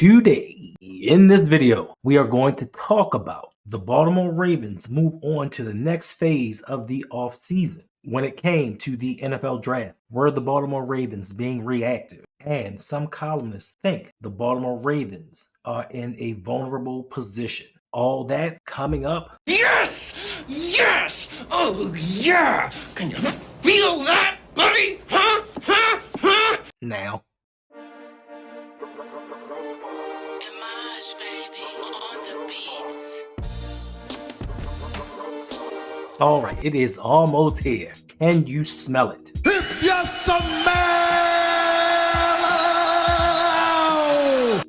Today, in this video, we are going to talk about the Baltimore Ravens move on to the next phase of the offseason. When it came to the NFL draft, were the Baltimore Ravens being reactive? And some columnists think the Baltimore Ravens are in a vulnerable position. All that coming up. Yes! Yes! Oh, yeah! Can you feel that, buddy? Huh? Now. All right, it is almost here. Can you smell it? If you smell!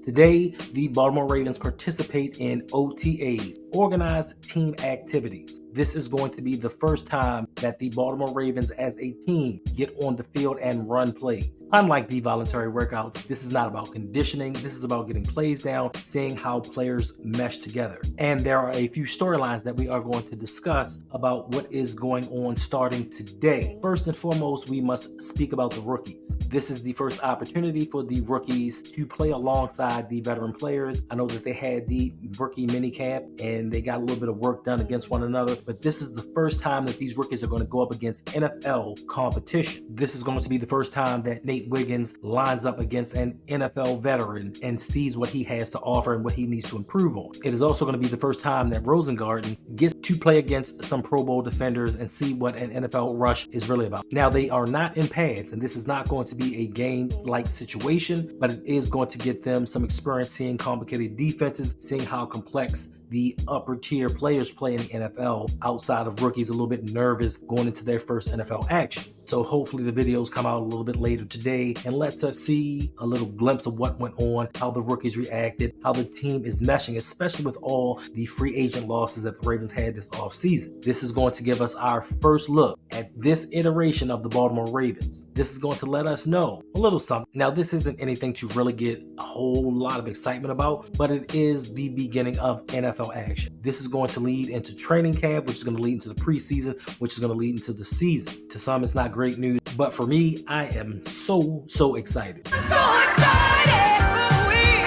Today, the Baltimore Ravens participate in OTAs, organized team activities. This is going to be the first time that the Baltimore Ravens as a team get on the field and run plays. Unlike the voluntary workouts, this is not about conditioning. This is about getting plays down, seeing how players mesh together. And there are a few storylines that we are going to discuss about what is going on starting today. First and foremost, we must speak about the rookies. This is the first opportunity for the rookies to play alongside the veteran players. I know that they had the rookie minicamp and they got a little bit of work done against one another, but this is the first time that these rookies are going to go up against NFL competition. This is going to be the first time that Nate Wiggins lines up against an NFL veteran and sees what he has to offer and what he needs to improve on. It is also going to be the first time that Rosengarten gets to play against some Pro Bowl defenders and see what an NFL rush is really about. Now, they are not in pads, and this is not going to be a game-like situation, but it is going to get them some experience seeing complicated defenses, seeing how complex the upper tier players play in the NFL outside of rookies a little bit nervous going into their first NFL action. So hopefully the videos come out a little bit later today and lets us see a little glimpse of what went on, how the rookies reacted, how the team is meshing, especially with all the free agent losses that the Ravens had this offseason. This is going to give us our first look at this iteration of the Baltimore Ravens. This is going to let us know a little something. Now, this isn't anything to really get a whole lot of excitement about, but it is the beginning of NFL action. This is going to lead into training camp, which is going to lead into the preseason, which is going to lead into the season. To some, it's not great news, but for me, I am so excited. I'm so excited!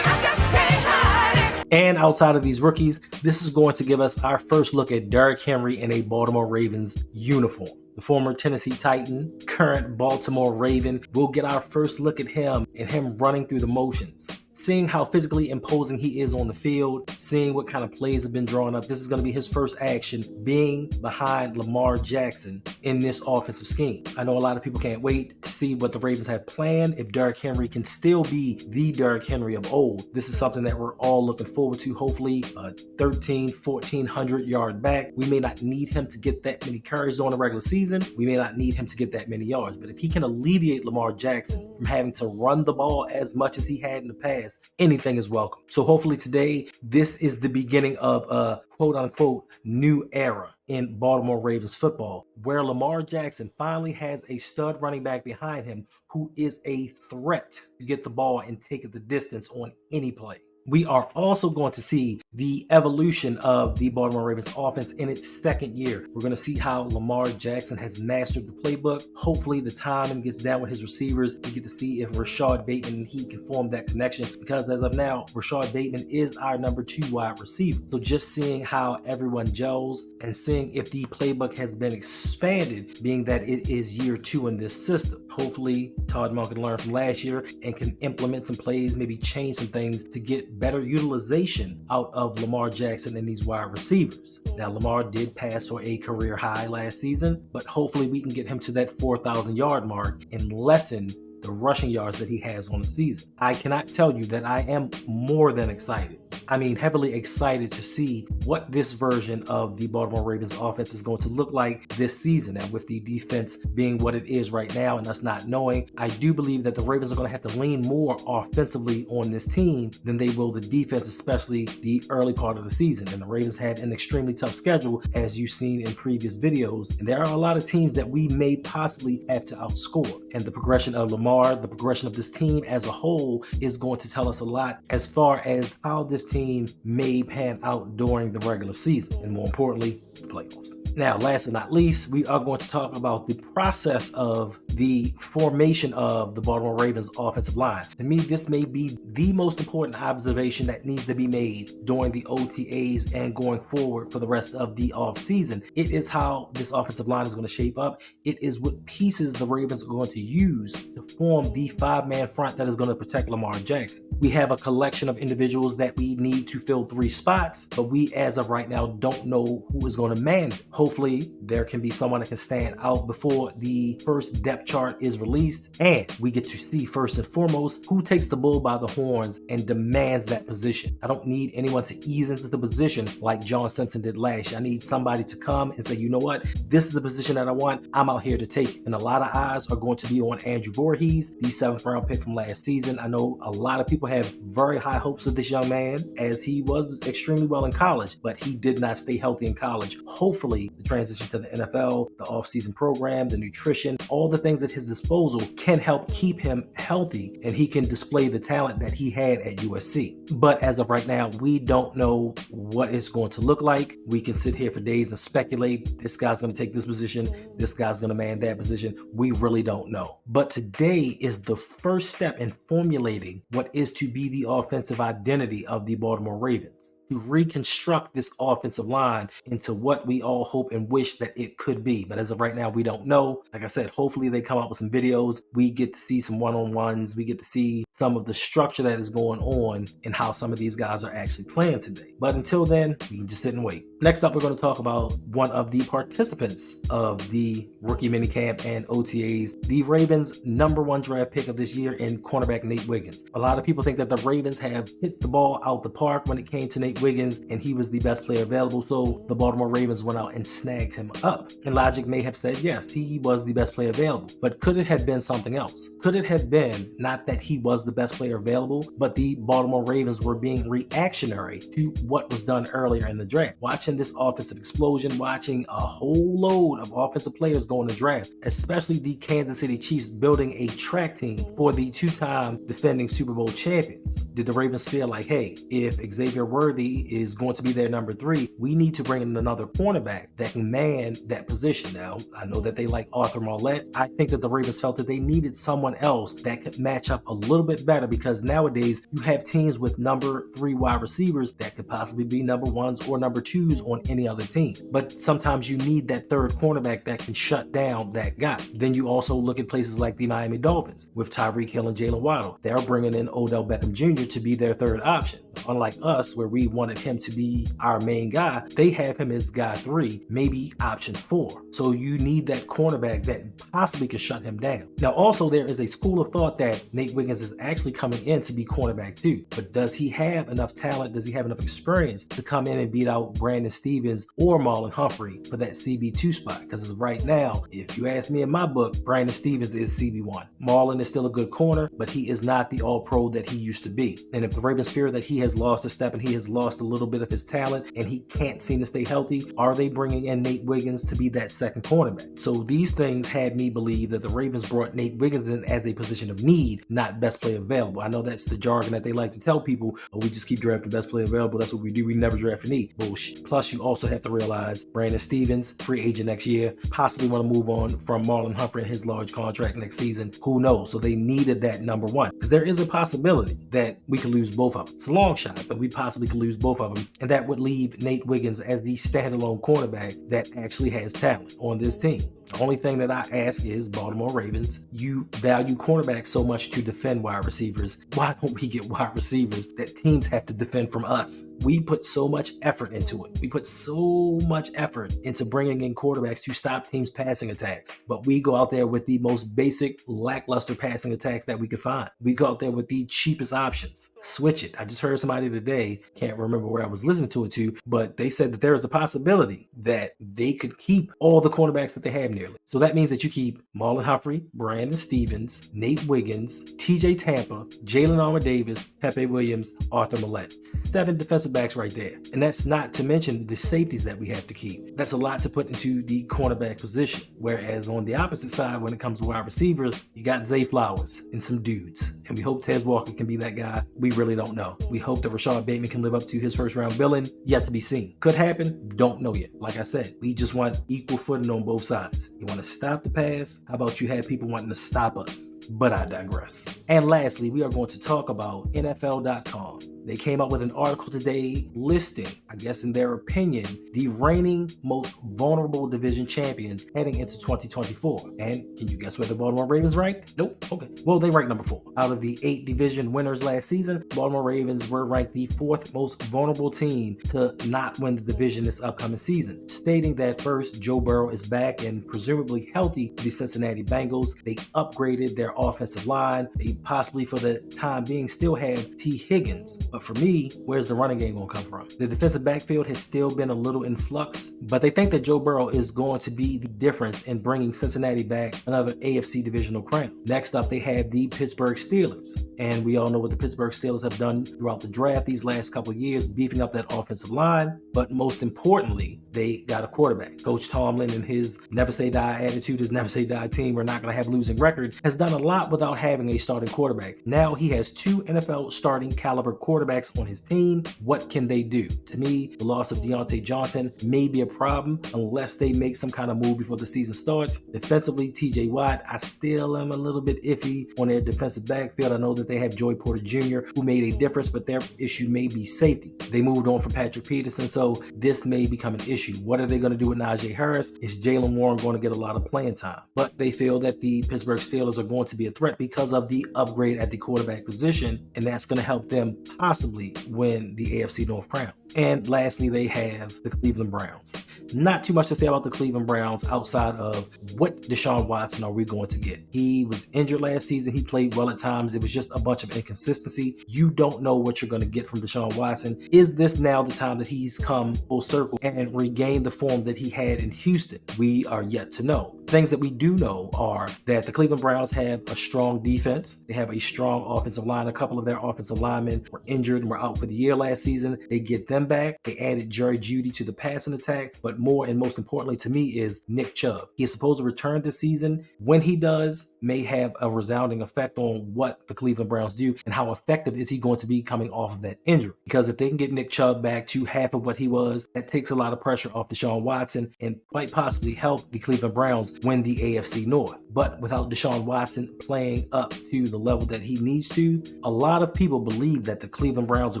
I just can't hide it! And outside of these rookies, this is going to give us our first look at Derrick Henry in a Baltimore Ravens uniform. The former Tennessee Titan, current Baltimore Raven, we'll get our first look at him and him running through the motions. Seeing how physically imposing he is on the field, seeing what kind of plays have been drawn up. This is going to be his first action being behind Lamar Jackson in this offensive scheme. I know a lot of people can't wait to see what the Ravens have planned, if Derrick Henry can still be the Derrick Henry of old. This is something that we're all looking forward to. Hopefully a 1,400 yard back. We may not need him to get that many carries on the regular season. We may not need him to get that many yards, but if he can alleviate Lamar Jackson from having to run the ball as much as he had in the past, anything is welcome. So hopefully today, this is the beginning of a quote unquote new era in Baltimore Ravens football, where Lamar Jackson finally has a stud running back behind him who is a threat to get the ball and take it the distance on any play. We are also going to see the evolution of the Baltimore Ravens offense in its second year. We're going to see how Lamar Jackson has mastered the playbook. Hopefully the timing gets down with his receivers. We get to see if Rashad Bateman and he can form that connection, because as of now, Rashad Bateman is our number 2 wide receiver. So just seeing how everyone gels and seeing if the playbook has been expanded, being that it is year 2 in this system. Hopefully Todd Monk can learn from last year and can implement some plays, maybe change some things to get better utilization out of Lamar Jackson and these wide receivers. Now, Lamar did pass for a career high last season, but hopefully we can get him to that 4,000 yard mark and lessen the rushing yards that he has on the season. I cannot tell you that I am more than excited. I mean, heavily excited to see what this version of the Baltimore Ravens offense is going to look like this season. And with the defense being what it is right now and us not knowing, I do believe that the Ravens are going to have to lean more offensively on this team than they will the defense, especially the early part of the season. And the Ravens had an extremely tough schedule, as you've seen in previous videos. And there are a lot of teams that we may possibly have to outscore. And the progression of Lamar, the progression of this team as a whole is going to tell us a lot as far as how this team team may pan out during the regular season, and more importantly, the playoffs. Now, last but not least, we are going to talk about the process of the formation of the Baltimore Ravens offensive line. To me, this may be the most important observation that needs to be made during the OTAs and going forward for the rest of the offseason. It is how this offensive line is going to shape up. It is what pieces the Ravens are going to use to form the five-man front that is going to protect Lamar Jackson. We have a collection of individuals that we need to fill 3 spots, but we, as of right now, don't know who is going to man it. Hopefully, there can be someone that can stand out before the first depth chart is released, and we get to see first and foremost who takes the bull by the horns and demands that position. I don't need anyone to ease into the position like John Simpson did last year. I need somebody to come and say, you know what, this is the position that I want. I'm out here to take it. And a lot of eyes are going to be on Andrew Voorhees, the 7th round pick from last season. I know a lot of people have very high hopes of this young man, as he was extremely well in college, but he did not stay healthy in college. Hopefully, the transition to the NFL, the offseason program, the nutrition, all the things at his disposal can help keep him healthy, and he can display the talent that he had at USC. But as of right now, we don't know what it's going to look like. We can sit here for days and speculate, this guy's going to take this position, this guy's going to man that position. We really don't know. But today is the first step in formulating what is to be the offensive identity of the Baltimore Ravens, to reconstruct this offensive line into what we all hope and wish that it could be. But as of right now, we don't know. Like I said, hopefully they come out with some videos. We get to see some one-on-ones. We get to see some of the structure that is going on and how some of these guys are actually playing today. But until then, we can just sit and wait. Next up, we're going to talk about one of the participants of the rookie minicamp and OTAs, the Ravens' #1 draft pick of this year in cornerback Nate Wiggins. A lot of people think that the Ravens have hit the ball out the park when it came to Nate Wiggins, and he was the best player available, so the Baltimore Ravens went out and snagged him up. And logic may have said, yes, he was the best player available, but could it have been something else? Could it have been not that he was the best player available, but the Baltimore Ravens were being reactionary to what was done earlier in the draft? Watching this offensive explosion, watching a whole load of offensive players go in the draft, especially the Kansas City Chiefs building a track team for the 2-time defending Super Bowl champions. Did the Ravens feel like, hey, if Xavier Worthy is going to be their #3, we need to bring in another cornerback that can man that position? Now, I know that they like Arthur Marlette. I think that the Ravens felt that they needed someone else that could match up a little bit better, because nowadays you have teams with #3 wide receivers that could possibly be #1s or #2s on any other team. But sometimes you need that third cornerback that can shut down that guy. Then you also look at places like the Miami Dolphins with Tyreek Hill and Jalen Waddle. They're bringing in Odell Beckham Jr. to be their third option. Unlike us, where we wanted him to be our main guy, they have him as guy 3, maybe option 4. So you need that cornerback that possibly can shut him down. Now, also, there is a school of thought that Nate Wiggins is actually coming in to be cornerback 2. But does he have enough talent? Does he have enough experience to come in and beat out Brandon Stevens or Marlon Humphrey for that CB2 spot? Because as of right now, if you ask me in my book, Brandon Stevens is CB1. Marlon is still a good corner, but he is not the all-pro that he used to be. And if the Ravens fear that he has lost a step and he has lost a little bit of his talent and he can't seem to stay healthy, are they bringing in Nate Wiggins to be that second cornerback? So these things had me believe that the Ravens brought Nate Wiggins in as a position of need, not best player available. I know that's the jargon that they like to tell people, oh, we just keep drafting best player available. That's what we do. We never draft for need. Bullshit. Plus, you also have to realize Brandon Stevens, free agent next year, possibly want to move on from Marlon Humphrey and his large contract next season. Who knows? So they needed that #1, because there is a possibility that we could lose both of them. It's a long shot, but we possibly could lose both of them, and that would leave Nate Wiggins as the standalone cornerback that actually has talent on this team. The only thing that I ask is, Baltimore Ravens, you value cornerbacks so much to defend wide receivers. Why don't we get wide receivers that teams have to defend from us? We put so much effort into it. We put so much effort into bringing in quarterbacks to stop teams' passing attacks. But we go out there with the most basic, lackluster passing attacks that we could find. We go out there with the cheapest options. Switch it. I just heard somebody today, can't remember where I was listening to it to, but they said that there is a possibility that they could keep all the cornerbacks that they have nearly. So that means that you keep Marlon Humphrey, Brandon Stevens, Nate Wiggins, TJ Tampa, Jalen Armour Davis, Pepe Williams, Arthur Millette. 7 defensive backs right there. And that's not to mention the safeties that we have to keep. That's a lot to put into the cornerback position. Whereas on the opposite side, when it comes to wide receivers, you got Zay Flowers and some dudes. And we hope Tez Walker can be that guy. We really don't know. We hope that Rashad Bateman can live up to his first round billing. Yet to be seen. Could happen, don't know yet. Like I said, we just want equal footing on both sides. You want to stop the pass? How about you have people wanting to stop us? But I digress. And lastly, we are going to talk about NFL.com. They came up with an article today listing, I guess in their opinion, the reigning most vulnerable division champions heading into 2024. And can you guess where the Baltimore Ravens ranked? Nope. Okay. Well, they ranked number 4. Out of the 8 division winners last season, Baltimore Ravens were ranked the 4th most vulnerable team to not win the division this upcoming season, stating that first, Joe Burrow is back and presumably healthy to the Cincinnati Bengals. They upgraded their offensive line. They possibly, for the time being, still have T. Higgins. But for me, where's the running game going to come from? The defensive backfield has still been a little in flux, but they think that Joe Burrow is going to be the difference in bringing Cincinnati back another AFC divisional crown. Next up, they have the Pittsburgh Steelers. And we all know what the Pittsburgh Steelers have done throughout the draft these last couple of years, beefing up that offensive line. But most importantly, they got a quarterback. Coach Tomlin and his never say die attitude, his never say die team, we're not going to have a losing record, has done a lot without having a starting quarterback. Now he has 2 NFL starting caliber quarterbacks on his team. What can they do? To me, the loss of Deontay Johnson may be a problem unless they make some kind of move before the season starts. Defensively, TJ Watt, I still am a little bit iffy on their defensive backfield. I know that they have Joey Porter Jr., who made a difference, but their issue may be safety. They moved on from Patrick Peterson, so this may become an issue. What are they going to do with Najee Harris? Is Jalen Warren going to get a lot of playing time? But they feel that the Pittsburgh Steelers are going to be a threat because of the upgrade at the quarterback position, and that's going to help them possibly win the AFC North crown. And lastly, they have the Cleveland Browns. Not too much to say about the Cleveland Browns outside of what Deshaun Watson are we going to get. He was injured last season. He played well at times. It was just a bunch of inconsistency. You don't know what you're going to get from Deshaun Watson. Is this now the time that he's come full circle and regained the form that he had in Houston? We are yet to know. Things that we do know are that the Cleveland Browns have a strong defense. They have a strong offensive line. A couple of their offensive linemen were injured and were out for the year last season. They get them back. They added Jerry Jeudy to the passing attack. But more and most importantly to me is Nick Chubb. He is supposed to return this season. When he does, may have a resounding effect on what the Cleveland Browns do and how effective is he going to be coming off of that injury. Because if they can get Nick Chubb back to half of what he was, that takes a lot of pressure off Deshaun Watson and quite possibly help the Cleveland Browns win the AFC North. But without Deshaun Watson playing up to the level that he needs to, a lot of people believe that the Cleveland Browns are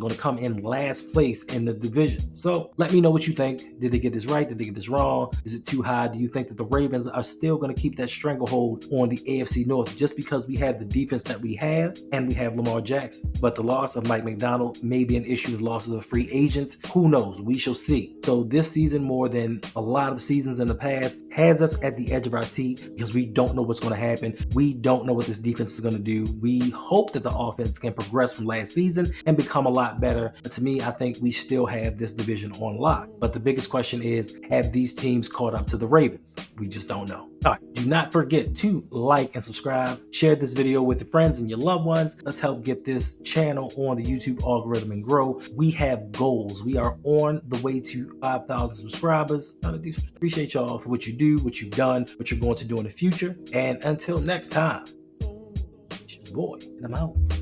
going to come in last place in the division. So let me know what you think. Did they get this right? Did they get this wrong? Is it too high? Do you think that the Ravens are still going to keep that stranglehold on the AFC North just because we have the defense that we have and we have Lamar Jackson? But the loss of Mike McDonald may be an issue. The loss of the free agents, who knows? We shall see. So this season, more than a lot of seasons in the past, has us at the edge of our seat because we don't know what's going to happen. We don't know what this defense is going to do. We hope that the offense can progress from last season and become a lot better. But to me, I think we still have this division on lock. But the biggest question is, have these teams caught up to the Ravens? We just don't know. All right, do not forget to like and subscribe. Share this video with your friends and your loved ones. Let's help get this channel on the YouTube algorithm and grow. We have goals. We are on the way to 5,000 subscribers. I appreciate y'all for what you do, what you've done, what you're going to do in the future. And until next time, it's your boy, and I'm out.